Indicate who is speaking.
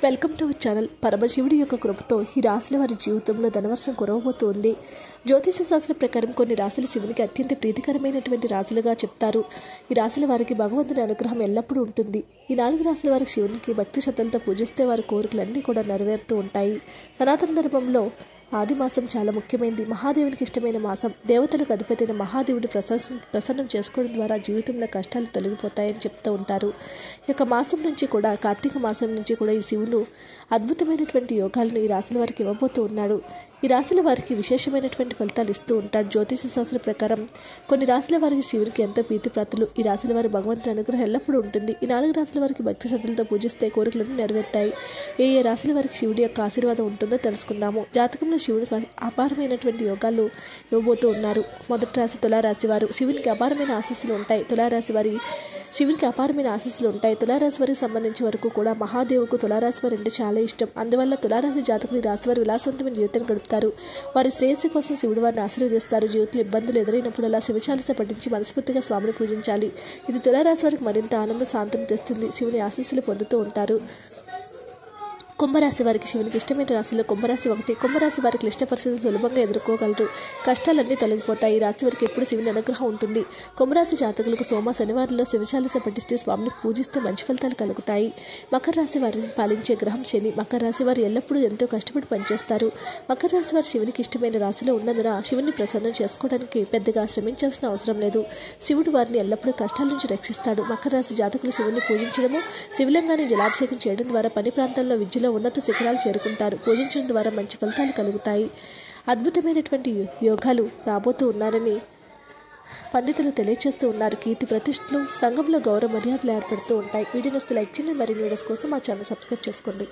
Speaker 1: Welcome to our channel. పరమశివుడి యొక్క కృపతో ఈ రాశుల వారి జీవితంలో ధనవర్షం కురవబోతుంది. జ్యోతిష శాస్త్ర ప్రకారం కొన్ని రాశులు శివునికి అత్యంత ప్రీతికరమైనటువంటి రాశులుగా చెప్తారు. ఈ రాశుల వారికి భగవంతుని అనుగ్రహం ఎల్లప్పుడూ ఉంటుంది. ఈ 4 రాశుల వారికి శివునికి భక్తి శ్రద్ధలతో పూజిస్తే వారి కోరికలన్నీ కూడా నెరవేరుతూ ఉంటాయి. సనాతన ధర్మంలో ఆది మాసం చాలా ముఖ్యమైనది. మహాదేవునికి ఇష్టమైన మాసం. దేవతలకు అధిపతైన మహాదేవుడి ప్రసన్నం చేసుకోవడం ద్వారా జీవితంలో కష్టాలు తొలగిపోతాయని చెప్తూ ఉంటారు. ఈ యొక్క మాసం నుంచి కూడా, కార్తీక మాసం నుంచి కూడా ఈ శివుడు అద్భుతమైనటువంటి యోగాలను ఈ రాశుల వారికి ఇవ్వబోతూ ఉన్నాడు. ఈ రాశుల వారికి విశేషమైనటువంటి ఫలితాలు ఇస్తూ ఉంటాడు. జ్యోతిష శాస్త్ర ప్రకారం కొన్ని రాశుల వారికి శివునికి ఎంతో ప్రీతిప్రాతులు. ఈ రాశుల వారి భగవంతుని అనుగ్రహం ఎల్లప్పుడూ ఉంటుంది. ఈ 4 రాశుల వారికి భక్తి శ్రద్ధలతో పూజిస్తే కోరికలను నెరవేరుతాయి. ఏ రాశుల వారికి శివుడి యొక్క ఆశీర్వాదం ఉంటుందో తెలుసుకుందాము. జాతకంలో శివుడికి అపారమైనటువంటి యోగాలు ఇవ్వబోతూ ఉన్నారు. మొదటి రాశి తులారాశి వారు. శివునికి అపారమైన ఆశీస్సులు ఉంటాయి. శివునికి అపారమైన ఆశీస్సులు ఉంటాయి. తులారాశి వారికి సంబంధించి వరకు కూడా మహాదేవుకు తులారాశి వారు అంటే చాలా ఇష్టం. అందువల్ల తులారాశి జాతకులు ఈ రాశి వారు విలాసవంతమైన జీవితాన్ని గడుపుతారు. వారి శ్రేయస్సు కోసం శివుడు వారిని ఆశీర్వదిస్తారు. జీవితంలో ఇబ్బందులు ఎదురైనప్పుడల్లా శివచాలిస పఠించి మనస్ఫూర్తిగా స్వామిని పూజించాలి. ఇది తులారాశి వారికి మరింత ఆనంద శాంతిని తెస్తుంది. శివుని ఆశీస్సులు పొందుతూ ఉంటారు. కుంభరాశి వారికి శివునికి ఇష్టమైన రాశిలో కుంభరాశి ఒకటి. కుంభరాశి వారికి క్లిష్ట పరిస్థితులు సులభంగా ఎదుర్కోగలరు. కష్టాలన్నీ తొలగిపోతాయి. ఈ రాశి వారికి ఎప్పుడు శివుని అనుగ్రహం ఉంటుంది. కుంభరాశి జాతకులకు సోమ శనివారంలో శివచాలిస పఠిస్తే స్వామిని పూజిస్తే మంచి ఫలితాలు కలుగుతాయి. మకర రాశి వారిని పాలించే గ్రహం శని. మకర రాశి వారు ఎల్లప్పుడూ ఎంతో కష్టపడి పనిచేస్తారు. మకర రాశి వారు శివునికి ఇష్టమైన రాశిలో ఉన్నందున శివుని ప్రసన్నం చేసుకోవడానికి పెద్దగా శ్రమించాల్సిన అవసరం లేదు. శివుడు వారిని ఎల్లప్పుడూ కష్టాల నుంచి రక్షిస్తాడు. మకర రాశి జాతకులు శివుని పూజించడము, శివలింగాన్ని జలాభిషేకం చేయడం ద్వారా పని ప్రాంతాల్లో విద్యలో ఉన్నత శిఖరాలు చేరుకుంటారు. పూజించడం ద్వారా మంచి ఫలితాలు కలుగుతాయి. అద్భుతమైనటువంటి యోగాలు రాబోతూ ఉన్నారని పండితులు తెలియజేస్తూ ఉన్నారు. కీర్తి ప్రతిష్టలు, సంఘంలో గౌరవ మర్యాదలు ఏర్పడుతూ ఉంటాయి. వీడియోని లైక్ చేయండి. మరిన్ని వీడియోస్ కోసం మా ఛానల్ సబ్స్క్రైబ్ చేసుకోండి.